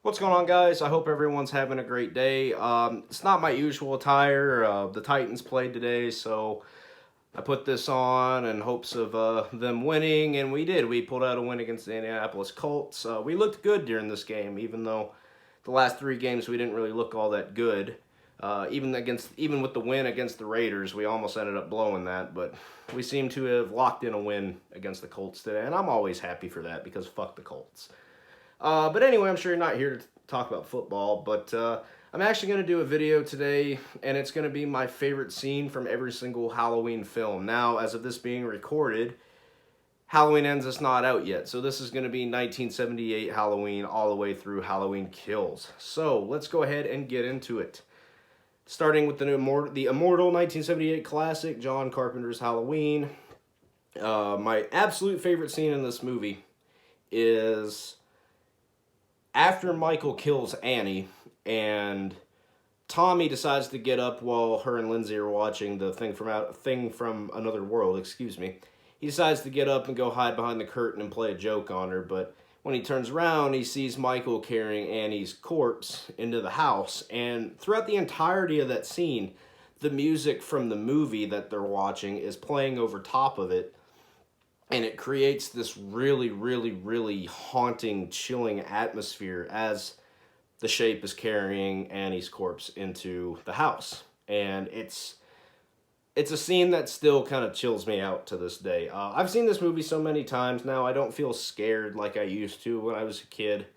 What's going on, guys? I hope everyone's having a great day. It's not my usual attire. The Titans played today, so I put this on in hopes of them winning, and we did. We pulled out a win against the Indianapolis Colts. We looked good during this game, even though the last three games we didn't really look all that good. Even with the win against the Raiders, we almost ended up blowing that, but we seem to have locked in a win against the Colts today, and I'm always happy for that because fuck the Colts. But anyway, I'm sure you're not here to talk about football, but I'm actually going to do a video today, and it's going to be my favorite scene from every single Halloween film. Now, as of this being recorded, Halloween Ends is not out yet, so this is going to be 1978 Halloween all the way through Halloween Kills. So, let's go ahead and get into it. Starting with the immortal 1978 classic, John Carpenter's Halloween. My absolute favorite scene in this movie is after Michael kills Annie and Tommy decides to get up while her and Lindsay are watching the thing from another world, excuse me. He decides to get up and go hide behind the curtain and play a joke on her, but when he turns around, he sees Michael carrying Annie's corpse into the house, and throughout the entirety of that scene, the music from the movie that they're watching is playing over top of it, and it creates this really, really, really haunting, chilling atmosphere as the Shape is carrying Annie's corpse into the house. And it's a scene that still kind of chills me out to this day. I've seen this movie so many times now, I don't feel scared like I used to when I was a kid.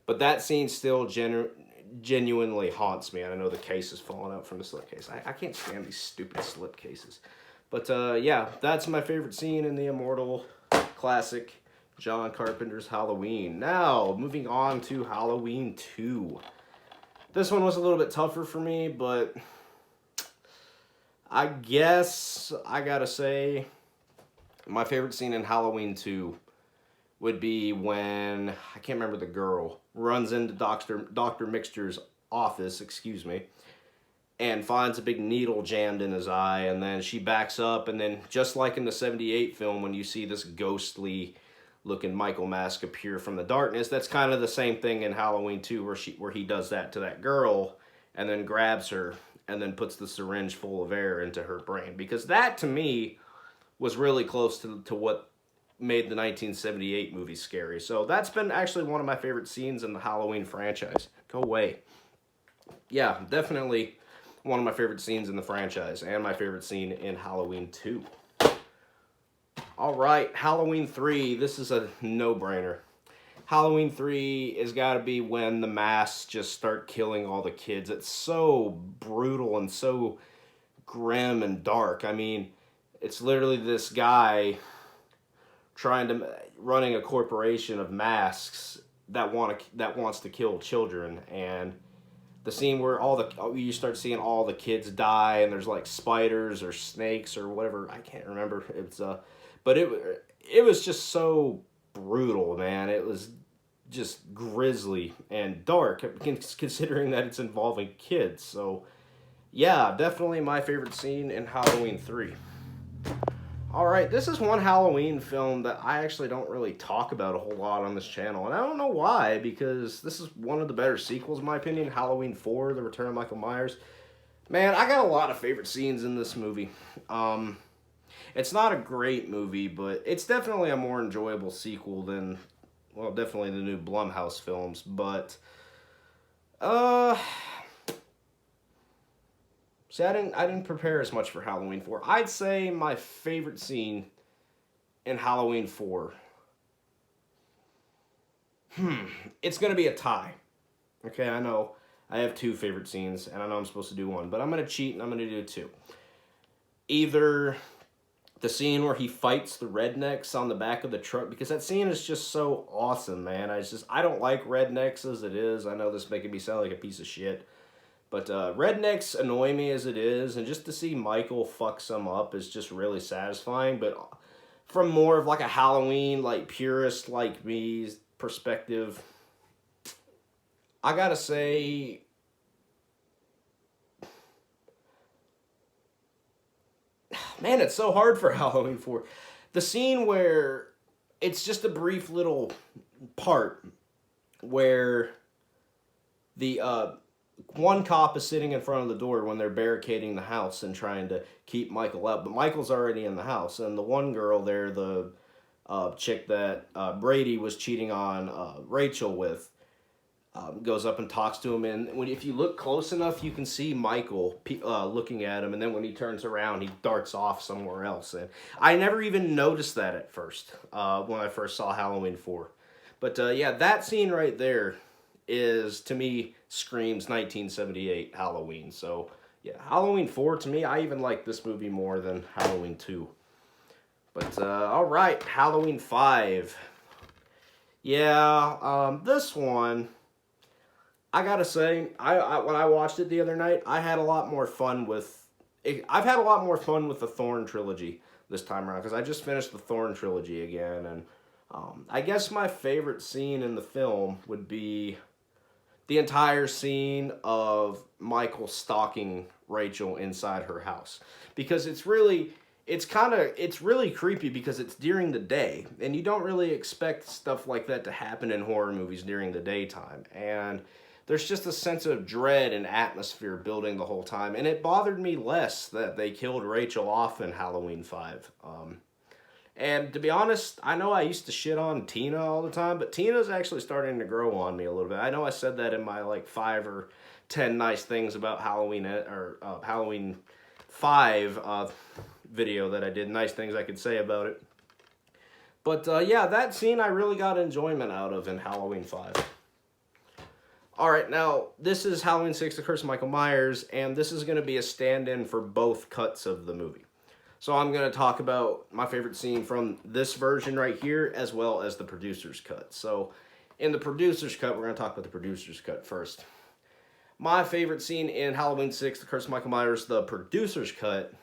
But that scene still genuinely haunts me. And I know the case is falling out from the slipcase. I can't stand these stupid slipcases. But yeah, that's my favorite scene in the immortal classic John Carpenter's Halloween. Now, moving on to Halloween 2. This one was a little bit tougher for me, but I guess I gotta say my favorite scene in Halloween 2 would be when, I can't remember the girl, runs into Dr. Mixture's office, excuse me, and finds a big needle jammed in his eye, and then she backs up, and then just like in the 78 film when you see this ghostly looking Michael mask appear from the darkness, that's kind of the same thing in Halloween 2 where he does that to that girl and then grabs her and then puts the syringe full of air into her brain, because that to me was really close to what made the 1978 movie scary. So that's been actually one of my favorite scenes in the Halloween franchise. Go away. Yeah, definitely one of my favorite scenes in the franchise, and my favorite scene in Halloween 2. Alright, Halloween 3, this is a no-brainer. Halloween 3 has got to be when the masks just start killing all the kids. It's so brutal and so grim and dark. I mean, it's literally this guy running a corporation of masks that wants to kill children, and the scene where you start seeing all the kids die, and there's like spiders or snakes or whatever, I can't remember. But it was just so brutal, man. It was just grisly and dark, considering that it's involving kids. So yeah, definitely my favorite scene in Halloween 3. Alright, this is one Halloween film that I actually don't really talk about a whole lot on this channel. And I don't know why, because this is one of the better sequels, in my opinion. Halloween 4, The Return of Michael Myers. Man, I got a lot of favorite scenes in this movie. It's not a great movie, but it's definitely a more enjoyable sequel than, well, definitely the new Blumhouse films. But, see, I didn't prepare as much for Halloween 4. I'd say my favorite scene in Halloween 4. It's going to be a tie. Okay, I know I have two favorite scenes, and I know I'm supposed to do one, but I'm going to cheat, and I'm going to do two. Either the scene where he fights the rednecks on the back of the truck, because that scene is just so awesome, man. I don't like rednecks as it is. I know this is making me sound like a piece of shit. But rednecks annoy me as it is, and just to see Michael fuck some up is just really satisfying. But from more of like a Halloween, like purist like me's perspective, I gotta say, man, it's so hard for Halloween 4. The scene where it's just a brief little part where The one cop is sitting in front of the door when they're barricading the house and trying to keep Michael out, but Michael's already in the house, and the one girl there, the chick that Brady was cheating on Rachel with, goes up and talks to him, and if you look close enough, you can see Michael looking at him, and then when he turns around, he darts off somewhere else. And I never even noticed that at first when I first saw Halloween 4. But yeah, that scene right there is, to me, screams 1978 Halloween. So yeah, Halloween 4, to me, I even like this movie more than Halloween 2. But all right, Halloween 5. Yeah, this one, I gotta say, I when I watched it the other night, I had a lot more fun with. I've had a lot more fun with the Thorn trilogy this time around because I just finished the Thorn trilogy again, and I guess my favorite scene in the film would be the entire scene of Michael stalking Rachel inside her house, because it's really creepy because it's during the day, and you don't really expect stuff like that to happen in horror movies during the daytime, and there's just a sense of dread and atmosphere building the whole time, and it bothered me less that they killed Rachel off in Halloween 5. And to be honest, I know I used to shit on Tina all the time, but Tina's actually starting to grow on me a little bit. I know I said that in my like 5 or 10 nice things about Halloween Halloween 5 video that I did, nice things I could say about it. But yeah, that scene I really got enjoyment out of in Halloween 5. Alright, now, this is Halloween 6, The Curse of Michael Myers, and this is going to be a stand-in for both cuts of the movie. So I'm going to talk about my favorite scene from this version right here, as well as the producer's cut. So, in the producer's cut, we're going to talk about the producer's cut first. My favorite scene in Halloween 6, The Curse of Michael Myers, the producer's cut,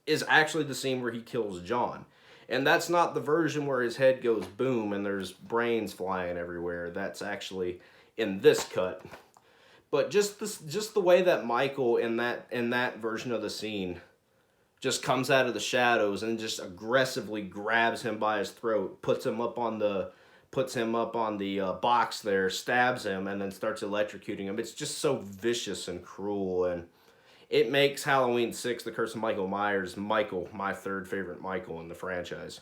is actually the scene where he kills John. And that's not the version where his head goes boom and there's brains flying everywhere. That's actually in this cut. But just the way that Michael in that version of the scene just comes out of the shadows and just aggressively grabs him by his throat, puts him up on the box there, stabs him, and then starts electrocuting him. It's just so vicious and cruel, and it makes Halloween 6, The Curse of Michael Myers, my third favorite Michael in the franchise.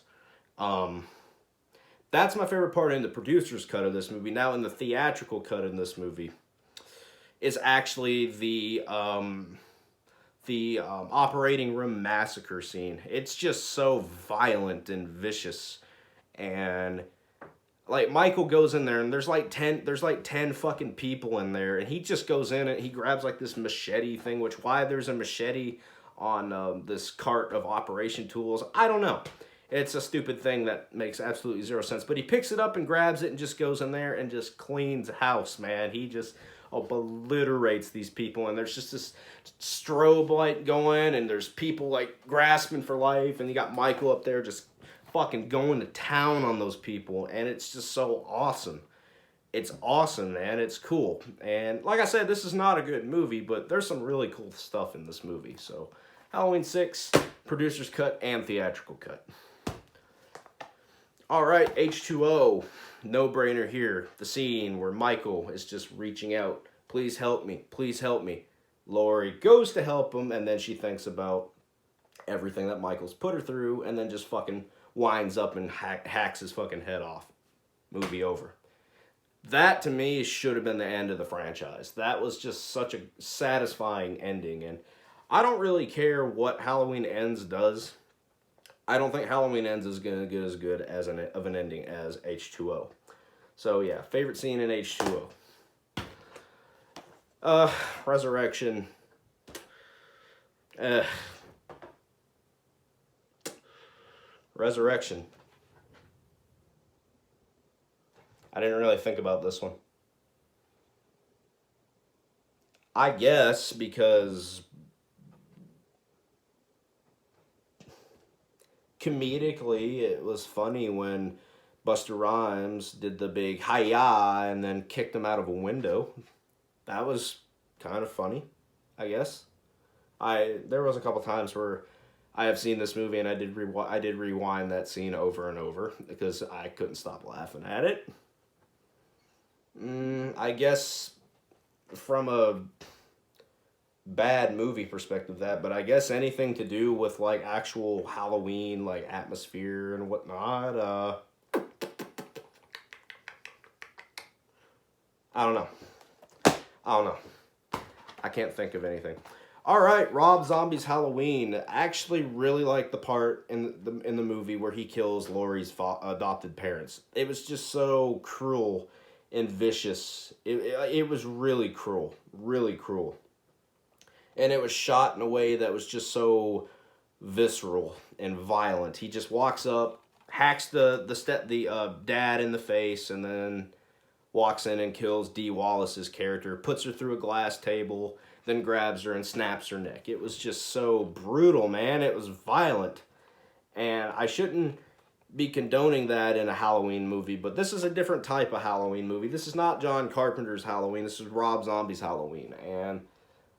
That's my favorite part in the producer's cut of this movie. Now, in the theatrical cut in this movie, is actually the operating room massacre scene. It's just so violent and vicious, and like Michael goes in there and there's like 10 fucking people in there, and he just goes in and he grabs like this machete thing, which why there's a machete on this cart of operation tools, I don't know. It's a stupid thing that makes absolutely zero sense, but he picks it up and grabs it and just goes in there and just cleans house, man. He just obliterates these people, and there's just this strobe light going, and there's people like grasping for life, and you got Michael up there just fucking going to town on those people, and it's just so awesome. It's awesome, man. It's cool. And like I said, this is not a good movie, but there's some really cool stuff in this movie. So Halloween 6, producer's cut and theatrical cut. Alright, H2O, no-brainer here. The scene where Michael is just reaching out. Please help me, please help me. Laurie goes to help him, and then she thinks about everything that Michael's put her through, and then just fucking winds up and hacks his fucking head off. Movie over. That, to me, should have been the end of the franchise. That was just such a satisfying ending, and I don't really care what Halloween Ends does. I don't think Halloween Ends is going to get as good as of an ending as H2O. So yeah, favorite scene in H2O. Resurrection. Resurrection. I didn't really think about this one. I guess because comedically, it was funny when Busta Rhymes did the big hi-ya and then kicked him out of a window. That was kind of funny, I guess. There was a couple times where I have seen this movie and I did rewind that scene over and over because I couldn't stop laughing at it. I guess from a bad movie perspective but I guess anything to do with like actual Halloween like atmosphere and whatnot, I don't know. I don't know. I can't think of anything. All right, Rob Zombie's Halloween. I actually really like the part in the movie where he kills Laurie's adopted parents. It was just so cruel and vicious. It was really cruel, really cruel, and it was shot in a way that was just so visceral and violent. He just walks up, hacks the dad in the face, and then walks in and kills Dee Wallace's character, puts her through a glass table, then grabs her and snaps her neck. It was just so brutal, man. It was violent. And I shouldn't be condoning that in a Halloween movie, but this is a different type of Halloween movie. This is not John Carpenter's Halloween. This is Rob Zombie's Halloween. And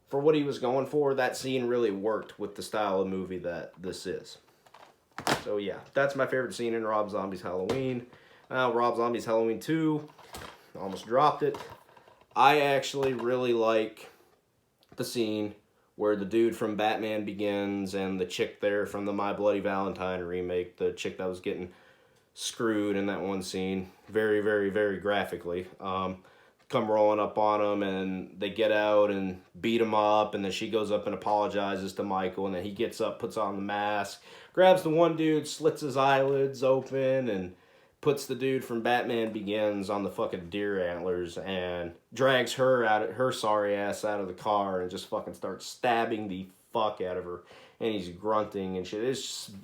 for what he was going for, that scene really worked with the style of movie that this is. So yeah, that's my favorite scene in Rob Zombie's Halloween. Rob Zombie's Halloween 2. Almost dropped it. I actually really like the scene where the dude from Batman Begins and the chick there from the My Bloody Valentine remake, the chick that was getting screwed in that one scene, very, very, very graphically, come rolling up on him, and they get out and beat him up, and then she goes up and apologizes to Michael, and then he gets up, puts on the mask, grabs the one dude, slits his eyelids open, and puts the dude from Batman Begins on the fucking deer antlers and drags her sorry ass out of the car and just fucking starts stabbing the fuck out of her, and he's grunting and shit.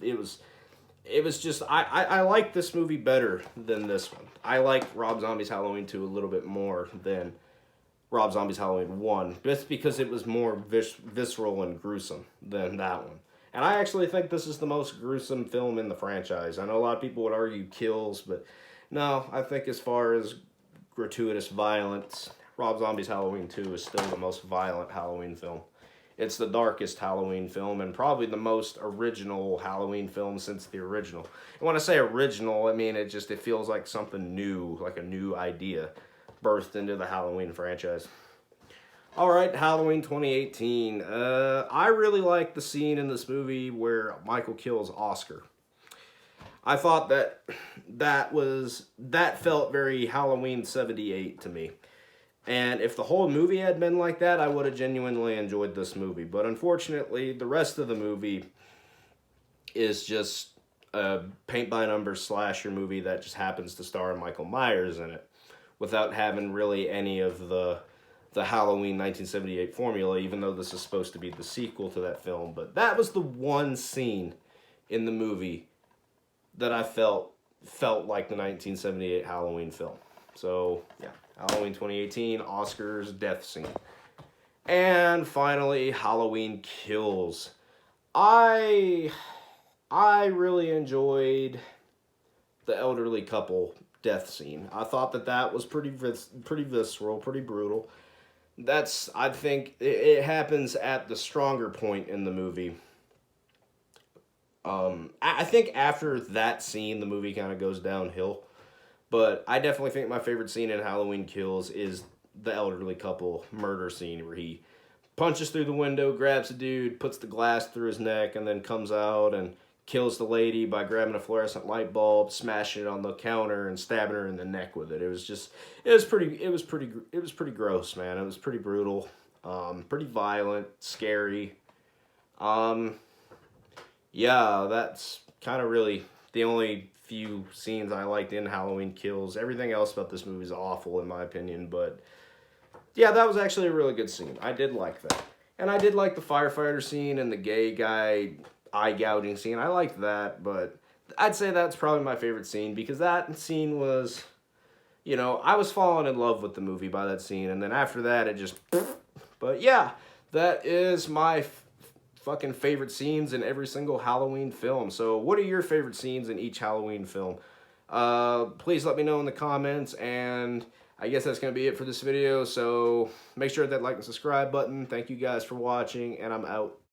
It was just I like this movie better than this one. I like Rob Zombie's Halloween 2 a little bit more than Rob Zombie's Halloween 1, just because it was more visceral and gruesome than that one. And I actually think this is the most gruesome film in the franchise. I know a lot of people would argue kills, but no, I think as far as gratuitous violence, Rob Zombie's Halloween 2 is still the most violent Halloween film. It's the darkest Halloween film and probably the most original Halloween film since the original. And when I say original, I mean it feels like something new, like a new idea birthed into the Halloween franchise. Alright, Halloween 2018. I really like the scene in this movie where Michael kills Oscar. I thought that felt very Halloween 78 to me. And if the whole movie had been like that, I would have genuinely enjoyed this movie. But unfortunately, the rest of the movie is just a paint-by-numbers slasher movie that just happens to star Michael Myers in it, without having really any of the Halloween 1978 formula, even though this is supposed to be the sequel to that film. But that was the one scene in the movie that I felt like the 1978 Halloween film. So, yeah, Halloween 2018, Oscar's death scene. And finally, Halloween Kills. I really enjoyed the elderly couple death scene. I thought that was pretty visceral, pretty brutal. I think it happens at the stronger point in the movie. I think after that scene, the movie kind of goes downhill. But I definitely think my favorite scene in Halloween Kills is the elderly couple murder scene where he punches through the window, grabs a dude, puts the glass through his neck, and then comes out and kills the lady by grabbing a fluorescent light bulb, smashing it on the counter, and stabbing her in the neck with it. It was pretty gross, man. It was pretty brutal, pretty violent, scary. Yeah, that's kind of really the only few scenes I liked in Halloween Kills. Everything else about this movie is awful in my opinion, but yeah, that was actually a really good scene. I did like that. And I did like the firefighter scene and the gay guy eye gouging scene. I liked that, but I'd say that's probably my favorite scene because that scene was, I was falling in love with the movie by that scene, and then after that it just, but yeah, that is my fucking favorite scenes in every single Halloween film. So what are your favorite scenes in each Halloween film? Please let me know in the comments, and I guess that's going to be it for this video. So make sure to hit that like and subscribe button. Thank you guys for watching, and I'm out.